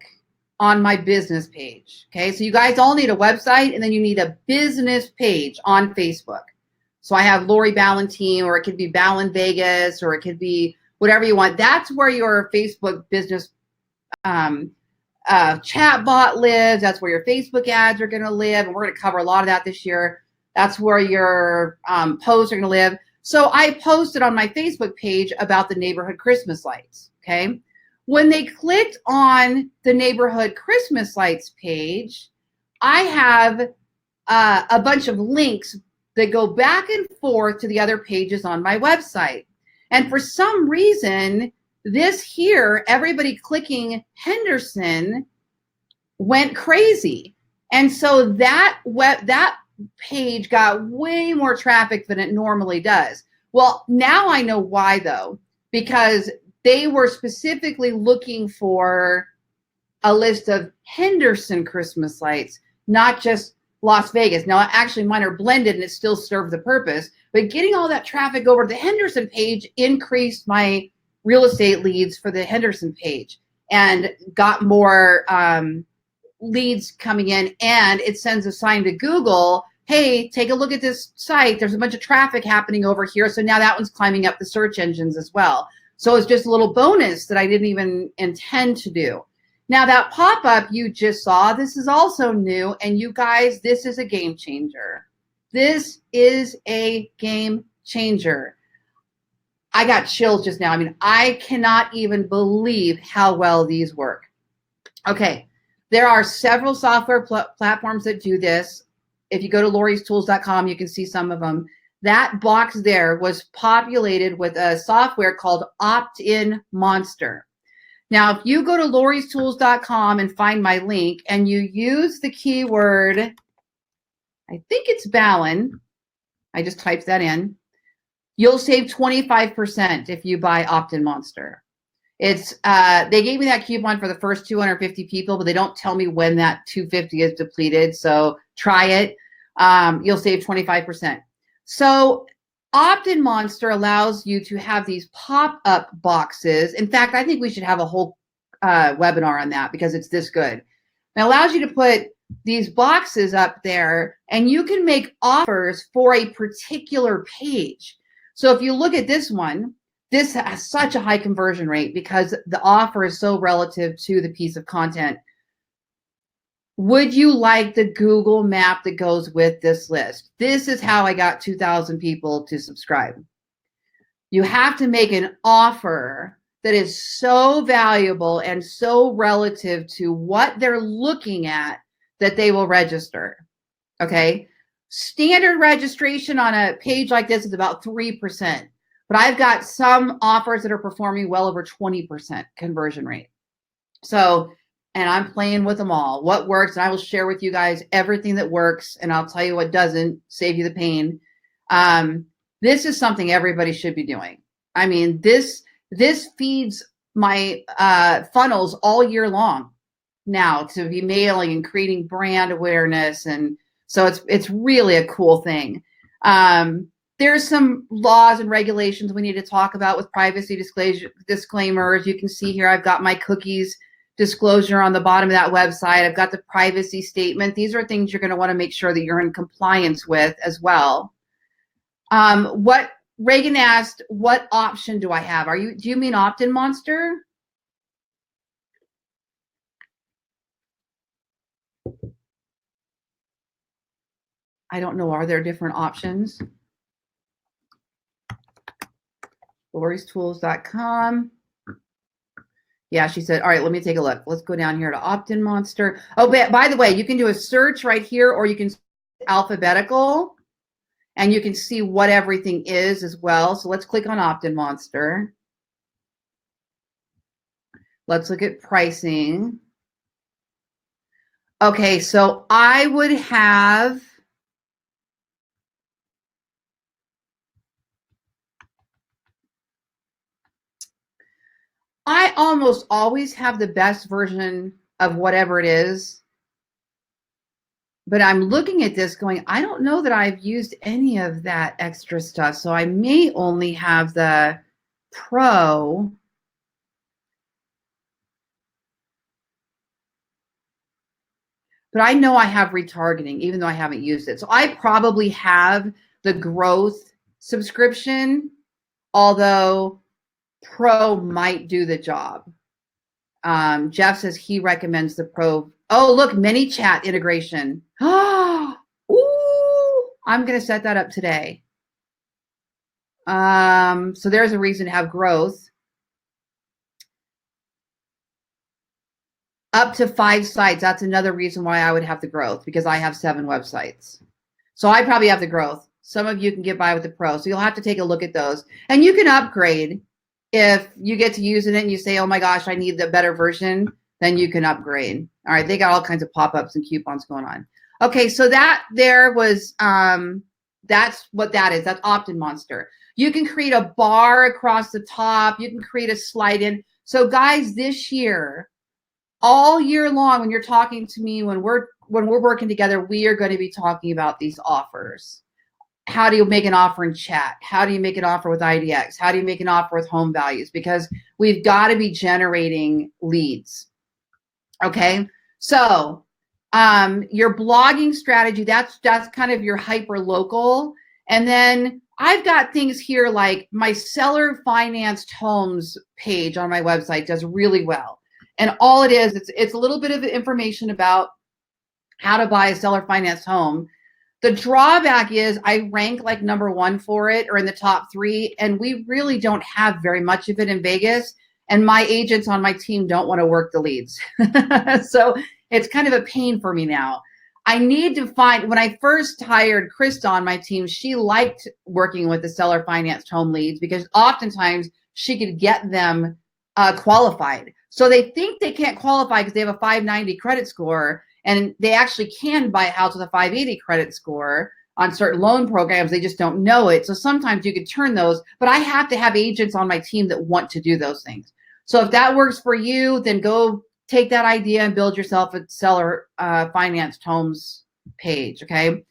on my business page. Okay, so you guys all need a website and then you need a business page on Facebook. So I have Lori Ballen team, or it could be Ballen Vegas, or it could be whatever you want. That's where your Facebook business chatbot lives. That's where your Facebook ads are going to live. And we're going to cover a lot of that this year. That's where your posts are going to live. So I posted on my Facebook page about the neighborhood Christmas lights. Okay. When they clicked on the neighborhood Christmas lights page, I have a bunch of links that go back and forth to the other pages on my website. And for some reason, this here, everybody clicking Henderson went crazy. And so that page got way more traffic than it normally does. Well, now I know why though, because they were specifically looking for a list of Henderson Christmas lights, not just Las Vegas. Now, actually, mine are blended and it still served the purpose. But getting all that traffic over to the Henderson page increased my real estate leads for the Henderson page and got more leads coming in. And it sends a sign to Google, hey, take a look at this site. There's a bunch of traffic happening over here. So now that one's climbing up the search engines as well. So it's just a little bonus that I didn't even intend to do. Now that pop-up you just saw, this is also new. And you guys, this is a game changer. This is a game changer. I got chills just now. I mean, I cannot even believe how well these work. Okay, there are several software platforms that do this. If you go to loristools.com, you can see some of them. That box there was populated with a software called Opt-in Monster. Now, if you go to loristools.com and find my link and you use the keyword, I think it's Ballen, I just typed that in, you'll save 25% if you buy Opt-in Monster. It's they gave me that coupon for the first 250 people, but they don't tell me when that 250 is depleted. So try it. You'll save 25%. So Opt-in Monster allows you to have these pop-up boxes. In fact, I think we should have a whole webinar on that because it's this good. It allows you to put these boxes up there and you can make offers for a particular page. So if you look at this one, this has such a high conversion rate because the offer is so relative to the piece of content. Would you like the Google map that goes with this list? This is how I got 2,000 people to subscribe. You have to make an offer that is so valuable and so relative to what they're looking at that they will register. Okay. Standard registration on a page like this is about 3%, but I've got some offers that are performing well over 20% conversion rate. So, and I'm playing with them all. What works, and I will share with you guys everything that works, and I'll tell you what doesn't, save you the pain. This is something everybody should be doing. I mean, this feeds my funnels all year long now to be mailing and creating brand awareness, and so it's really a cool thing. There's some laws and regulations we need to talk about with privacy disclaimers. You can see here I've got my cookies disclosure on the bottom of that website. I've got the privacy statement. These are things you're going to want to make sure that you're in compliance with as well. What Reagan asked, what option do I have? Do you mean Opt-in Monster? I don't know. Are there different options? loristools.com. Yeah, she said, all right, let me take a look. Let's go down here to Opt-in Monster. Oh, by the way, you can do a search right here, or you can alphabetical, and you can see what everything is as well. So let's click on Opt-in Monster. Let's look at pricing. Okay, so I would have I almost always have the best version of whatever it is, but I'm looking at this going, I don't know that I've used any of that extra stuff. So I may only have the Pro. But I know I have retargeting, even though I haven't used it. So I probably have the growth subscription, although Pro might do the job. Jeff says he recommends the Pro. Oh, look, ManyChat integration. Ooh, I'm going to set that up today. So there's a reason to have growth. Up to 5 sites. That's another reason why I would have the growth, because I have 7 websites. So I probably have the growth. Some of you can get by with the Pro. So you'll have to take a look at those. And you can upgrade. If you get to using it and you say, oh my gosh, I need the better version, then you can upgrade. All right, they got all kinds of pop-ups and coupons going on. Okay, so that there was, that's what that is. That's Opt-in Monster. You can create a bar across the top. You can create a slide in. So guys, this year, all year long, when you're talking to me, when we're when we're working together, we are going to be talking about these offers. How do you make an offer in chat? How do you make an offer with IDX? How do you make an offer with home values? Because we've got to be generating leads. Okay. So your blogging strategy, that's kind of your hyper local. And then I've got things here like my seller financed homes page on my website does really well. And all it is, it's a little bit of information about how to buy a seller financed home. The drawback is I rank like #1 for it or in the top 3, and we really don't have very much of it in Vegas. And my agents on my team don't want to work the leads. So it's kind of a pain for me now. I need to find, when I first hired Krista on my team, she liked working with the seller financed home leads because oftentimes she could get them qualified. So they think they can't qualify because they have a 590 credit score, and they actually can buy a house with a 580 credit score on certain loan programs. They just don't know it. So sometimes you could turn those, but I have to have agents on my team that want to do those things. So if that works for you, then go take that idea and build yourself a seller financed homes page, okay?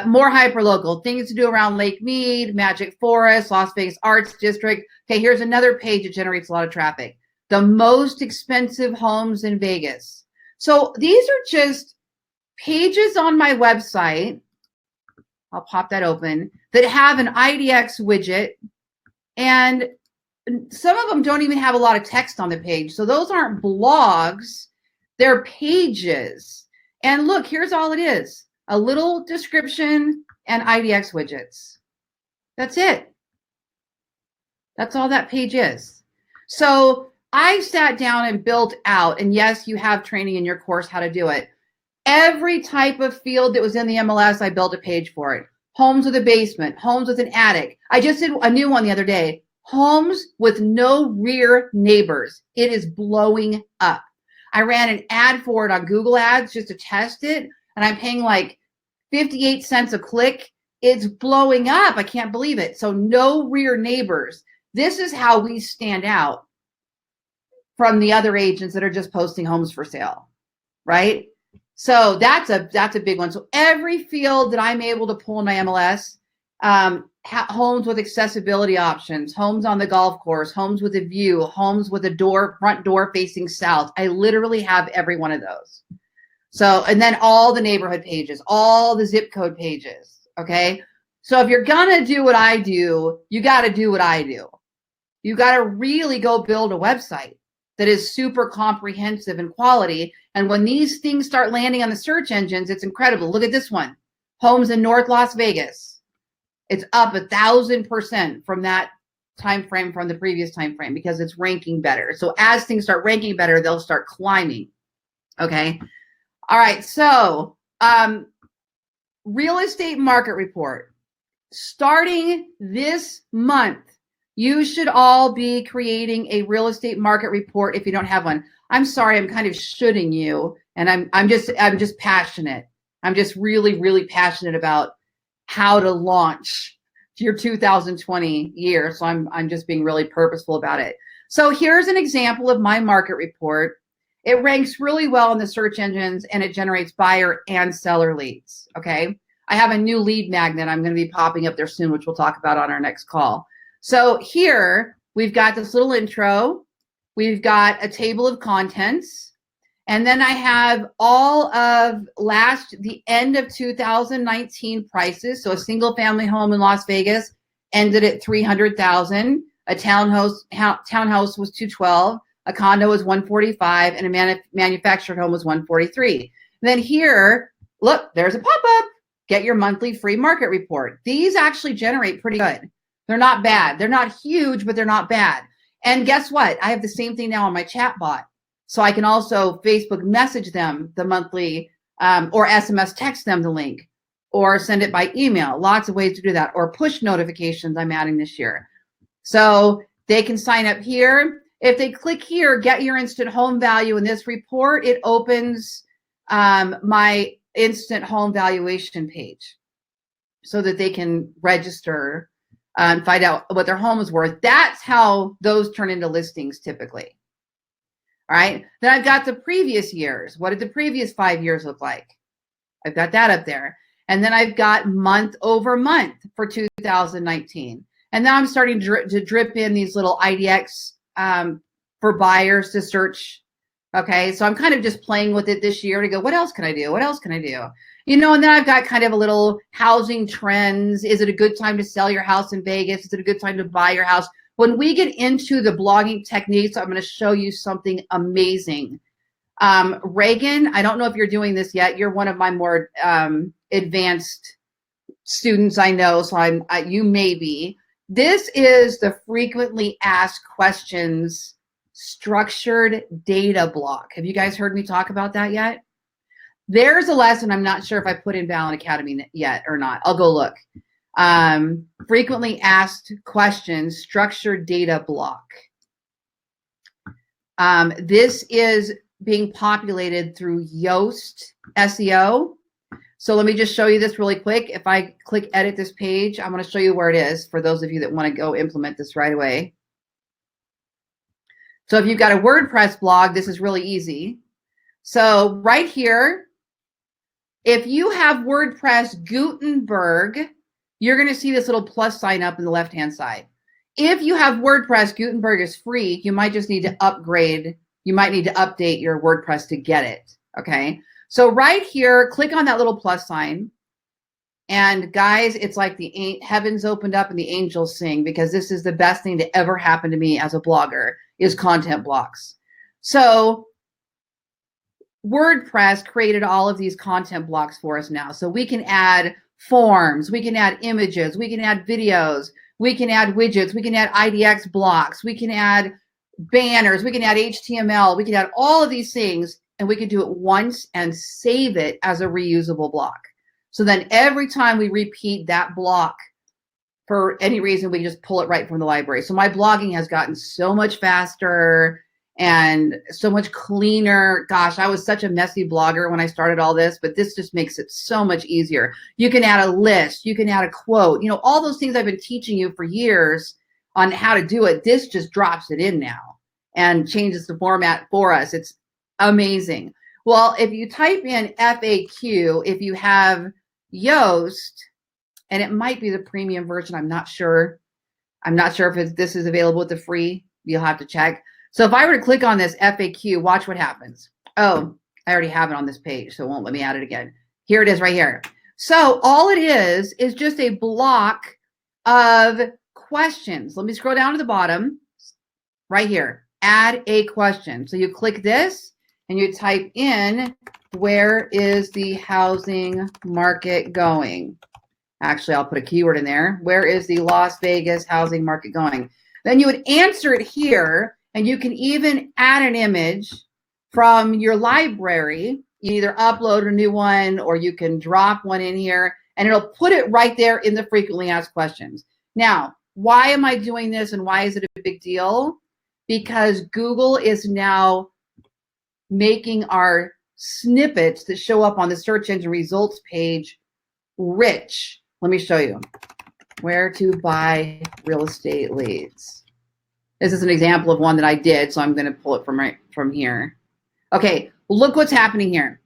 More hyperlocal, things to do around Lake Mead, Magic Forest, Las Vegas Arts District. Okay, here's another page that generates a lot of traffic. The most expensive homes in Vegas. So these are just pages on my website. I'll pop that open, that have an IDX widget, and some of them don't even have a lot of text on the page. So those aren't blogs, they're pages. And look, here's all it is. A little description and IDX widgets. That's it. That's all that page is. So I sat down and built out, and yes, you have training in your course how to do it. Every type of field that was in the MLS, I built a page for it. Homes with a basement, homes with an attic. I just did a new one the other day. Homes with no rear neighbors. It is blowing up. I ran an ad for it on Google Ads just to test it, and I'm paying like 58 cents a click. It's blowing up. I can't believe it. So no rear neighbors. This is how we stand out from the other agents that are just posting homes for sale, right? So that's a big one. So every field that I'm able to pull in my MLS, homes with accessibility options, homes on the golf course, homes with a view, homes with a front door facing south. I literally have every one of those. So, and then all the neighborhood pages, all the zip code pages. Okay. So if you're going to do what I do, you got to do what I do. You got to really go build a website that is super comprehensive and quality. And when these things start landing on the search engines, it's incredible. Look at this one. Homes in North Las Vegas. It's up 1,000% from that time frame, from the previous time frame, because it's ranking better. So as things start ranking better, they'll start climbing. Okay. All right. So real estate market report. Starting this month, you should all be creating a real estate market report if you don't have one. I'm sorry, I'm kind of shooting you, and I'm just passionate. I'm just really, really passionate about how to launch your 2020 year. So I'm just being really purposeful about it. So here's an example of my market report. It ranks really well in the search engines, and it generates buyer and seller leads. Okay. I have a new lead magnet I'm going to be popping up there soon, which we'll talk about on our next call. So here we've got this little intro. We've got a table of contents. And then I have all of the end of 2019 prices. So a single family home in Las Vegas ended at $300,000. A townhouse was $212. A condo was $145, and a manufactured home was $143. And then here, look, there's a pop-up. Get your monthly free market report. These actually generate pretty good. They're not bad. They're not huge, but they're not bad. And guess what? I have the same thing now on my chatbot. So I can also Facebook message them the monthly, or SMS text them the link, or send it by email. Lots of ways to do that. Or push notifications I'm adding this year. So they can sign up here. If they click here, get your instant home value in this report, it opens my instant home valuation page so that they can register and find out what their home is worth. That's how those turn into listings typically. All right. Then I've got the previous years. What did the previous 5 years look like? I've got that up there. And then I've got month over month for 2019. And now I'm starting to drip in these little IDX for buyers to search. Okay, so I'm kind of just playing with it this year to go, what else can I do? What else can I do? You know, and then I've got kind of a little housing trends. Is it a good time to sell your house in Vegas? Is it a good time to buy your house? When we get into the blogging techniques, I'm going to show you something amazing. Reagan, I don't know if you're doing this yet. You're one of my more advanced students I know, so you may be. This is the frequently asked questions structured data block. Have you guys heard me talk about that yet? There's a lesson. I'm not sure if I put in Ballen Academy yet or not. I'll go look. Frequently asked questions, structured data block. This is being populated through Yoast SEO. So let me just show you this really quick. If I click edit this page, I'm going to show you where it is for those of you that want to go implement this right away. So if you've got a WordPress blog, this is really easy. So right here, if you have WordPress Gutenberg, you're going to see this little plus sign up in the left-hand side. If you have WordPress, Gutenberg is free. You might just need to upgrade. You might need to update your WordPress to get it. Okay. So right here, click on that little plus sign. And guys, it's like the heavens opened up and the angels sing, because this is the best thing to ever happen to me as a blogger, is content blocks. So WordPress created all of these content blocks for us now. So we can add forms, we can add images, we can add videos, we can add widgets, we can add IDX blocks, we can add banners, we can add HTML, we can add all of these things, and we can do it once and save it as a reusable block. So then every time we repeat that block for any reason, we just pull it right from the library. So my blogging has gotten so much faster and so much cleaner. Gosh, I was such a messy blogger when I started all this, but this just makes it so much easier. You can add a list, you can add a quote, you know, all those things I've been teaching you for years on how to do it. This just drops it in now and changes the format for us. It's amazing. Well, if you type in FAQ, if you have Yoast, and it might be the premium version, I'm not sure. I'm not sure if this is available with the free. You'll have to check. So if I were to click on this FAQ, watch what happens. Oh, I already have it on this page, so it won't let me add it again. Here it is right here. So all it is just a block of questions. Let me scroll down to the bottom right here. Add a question. So you click this and you type in, where is the housing market going? Actually, I'll put a keyword in there. Where is the Las Vegas housing market going? Then you would answer it here, and you can even add an image from your library. You either upload a new one or you can drop one in here, and it'll put it right there in the frequently asked questions. Now, why am I doing this and why is it a big deal? Because Google is now making our snippets that show up on the search engine results page rich. Let me show you. Where to buy real estate leads. This is an example of one that I did, so I'm going to pull it from here. Okay, look what's happening here.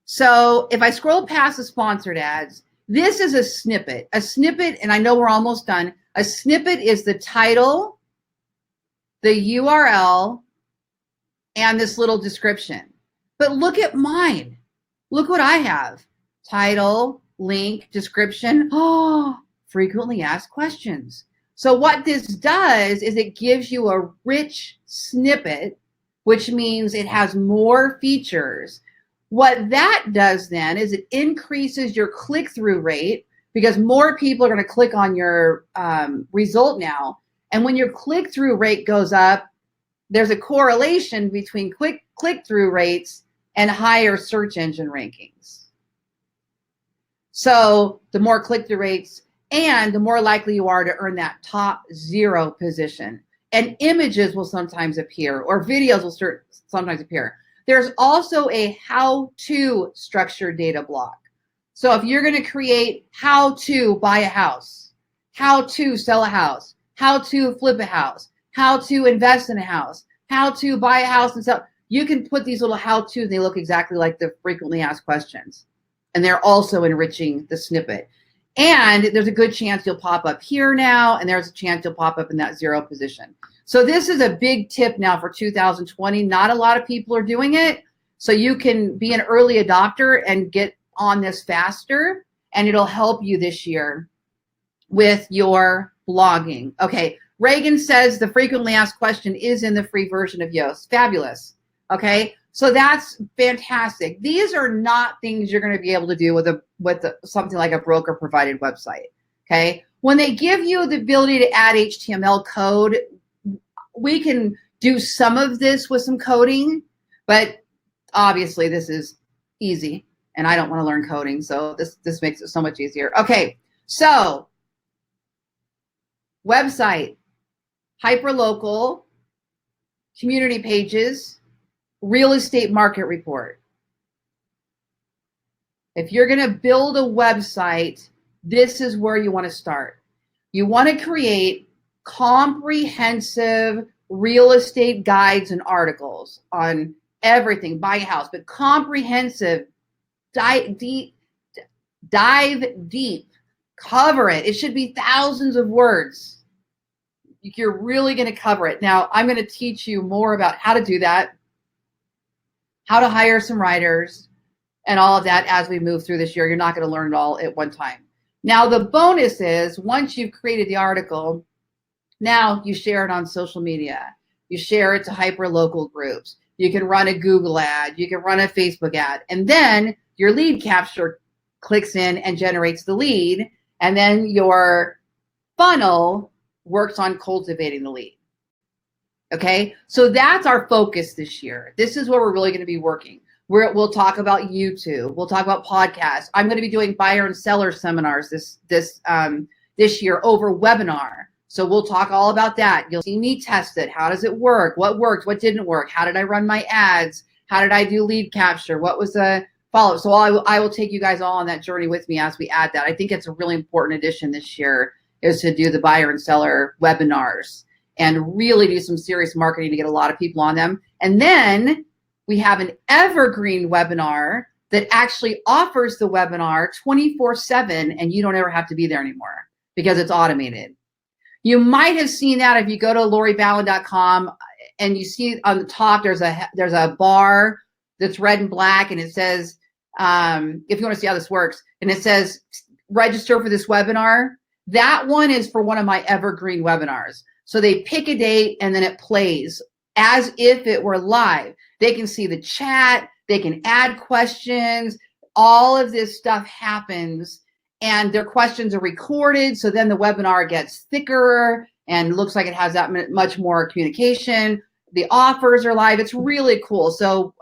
So if I scroll past the sponsored ads, this is a snippet. A snippet, and I know we're almost done. A snippet is the title, the URL, and this little description. But look at mine. Look what I have. Title, link, description. Oh, frequently asked questions. So what this does is it gives you a rich snippet, which means it has more features. What that does then is it increases your click-through rate, because more people are going to click on your result now. And when your click-through rate goes up, there's a correlation between click-through rates and higher search engine rankings. So the more click-through rates, and the more likely you are to earn that top 0 position. And images will sometimes appear, or videos will sometimes appear. There's also a how-to structured data block. So if you're going to create how to buy a house, how to sell a house, how to flip a house, how to invest in a house, how to buy a house and sell, you can put these little how-to, and they look exactly like the frequently asked questions. and they're also enriching the snippet. And there's a good chance you'll pop up here now, and there's a chance you'll pop up in that 0 position. So this is a big tip now for 2020. Not a lot of people are doing it. So you can be an early adopter and get on this faster, and it'll help you this year with your blogging. Okay, Reagan says the frequently asked question is in the free version of Yoast. Fabulous. Okay, so that's fantastic. These are not things you're going to be able to do with something like a broker provided website. Okay, when they give you the ability to add HTML code, we can do some of this with some coding, but obviously this is easy and I don't want to learn coding, so this makes it so much easier. Okay, so website, hyperlocal, community pages, real estate market report. If you're going to build a website, this is where you want to start. You want to create comprehensive real estate guides and articles on everything, buy a house, but comprehensive, dive deep, cover it. It should be thousands of words. You're really going to cover it. Now, I'm going to teach you more about how to do that, how to hire some writers, and all of that as we move through this year. You're not going to learn it all at one time. Now, the bonus is once you've created the article, now you share it on social media. You share it to hyperlocal groups. You can run a Google ad. You can run a Facebook ad. And then your lead capture clicks in and generates the lead. And then your funnel works on cultivating the lead. Okay, so that's our focus this year. This is where we're really going to be working. We'll talk about YouTube. We'll talk about podcasts. I'm going to be doing buyer and seller seminars this year over webinar. So we'll talk all about that. You'll see me test it. How does it work? What worked? What didn't work? How did I run my ads? How did I do lead capture? What was the follow-up? So I will take you guys all on that journey with me as we add that. I think it's a really important addition this year is to do the buyer and seller webinars and really do some serious marketing to get a lot of people on them. And then we have an evergreen webinar that actually offers the webinar 24/7, and you don't ever have to be there anymore because it's automated. You might have seen that if you go to loriballen.com and you see on the top there's a bar that's red and black, and it says, if you want to see how this works, and it says register for this webinar. That one is for one of my evergreen webinars. So they pick a date and then it plays as if it were live. They can see the chat, they can add questions, all of this stuff happens, and their questions are recorded. So then the webinar gets thicker and looks like it has that much more communication. The offers are live. It's really cool. So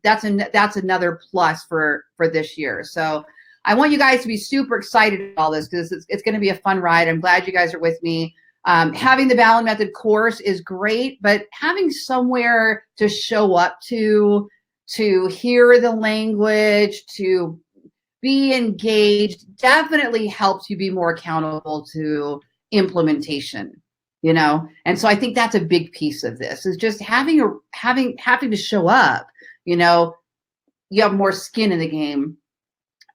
that's another plus for this year. So I want you guys to be super excited about all this because it's going to be a fun ride. I'm glad you guys are with me. Having the Ballen Method course is great, but having somewhere to show up to hear the language, to be engaged definitely helps you be more accountable to implementation, you know? And so I think that's a big piece of this is just having to show up, you know, you have more skin in the game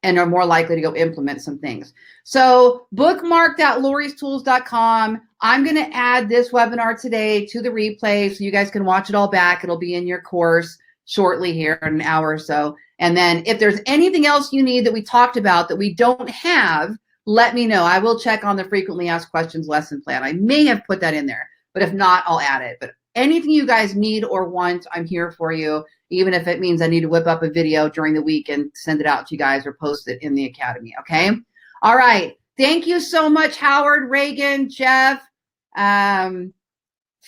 and are more likely to go implement some things. So bookmark that loristools.com. I'm going to add this webinar today to the replay so you guys can watch it all back. It'll be in your course shortly here in an hour or so. And then if there's anything else you need that we talked about that we don't have, let me know. I will check on the frequently asked questions lesson plan. I may have put that in there, but if not, I'll add it. But anything you guys need or want, I'm here for you, even if it means I need to whip up a video during the week and send it out to you guys or post it in the academy, okay? All right. Thank you so much, Howard, Reagan, Jeff,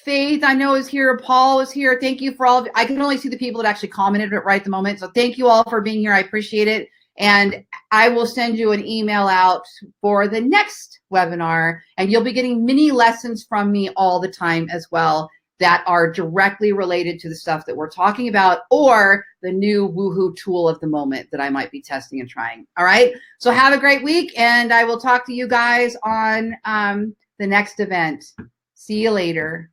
Faith, I know is here. Paul is here. Thank you for all of it. I can only see the people that actually commented right at the moment. So thank you all for being here. I appreciate it. And I will send you an email out for the next webinar, and you'll be getting mini lessons from me all the time as well that are directly related to the stuff that we're talking about or the new woohoo tool of the moment that I might be testing and trying. All right. So have a great week, and I will talk to you guys on the next event. See you later.